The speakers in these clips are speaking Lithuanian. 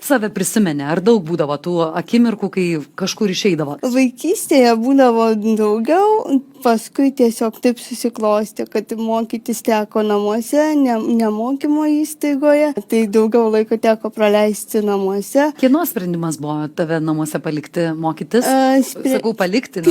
save prisimeni? Ar daug būdavo tų akimirkų, kai kažkur išeidavo? Vaikystėje būdavo daugiau, paskui tiesiog taip susiklostė, kad mokytis teko namuose, ne mokymo įstaigoje, tai daugiau laiko teko praleisti namuose. Kieno sprendimas buvo tave namuose palikti mokytis? Sakau palikti,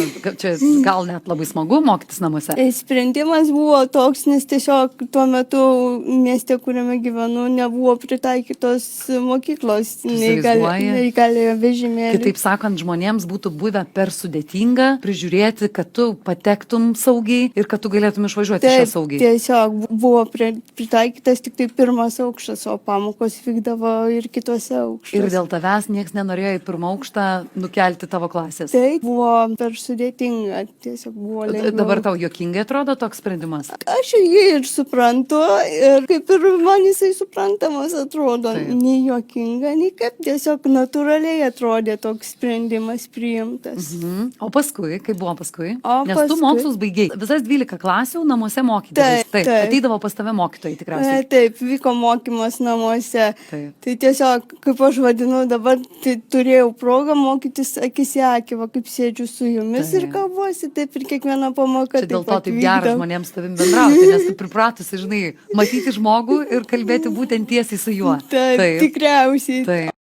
čia gal net labai smagu mokytis namuose. Sprendimas buvo toks, nes tiesiog tuo metu mieste, kuriame gyvenu, nebuvo pritaikytos mokyklos neįgaliojo vežimėlį. Kitaip sakant, žmonėms būtų buvę per sudėtinga prižiūrėti, kad tu patektum saugiai ir kad tu galėtum išvažiuoti šią saugiai. Tiesiog buvo pritaikytas tik tai pirmas aukštas, o pamokos vykdavo ir kitose aukštuose. Ir dėl tavęs nieks nenorėjo į pirmą aukštą nukelti tavo klasės. Tai buvo per sudėtinga, tiesiog buvo lengviau. Dabar tau juokingai atrodo toks sprendimas? Aš jį ir suprantu, ir kaip ir man jisai suprantamas atrodo. Taip. Nei juokinga, nei kaip, tiesiog natūraliai atrodė toks sprendimas priimtas. O paskui, kaip buvo paskui? Nes tu mokslus baigiai. Visas 12 klasių namuose mokytis. Taip. Ateidavo pas tave mokytojai tikriausiai. Taip, vyko mokymas namuose. Taip. Tai tiesiog, kaip aš vadinu, dabar turėjau progą mokytis akis į akį, kaip sėdžiu su jumis ir kalbuosi, taip ir kiekviena pamoka. Čia dėl to taip gera žmonėms tavim bendrauti, nes tu pripratusi, žinai, matyti žmogų ir kalbėti būtent tiesiai su juo. Taip, tikriausiai.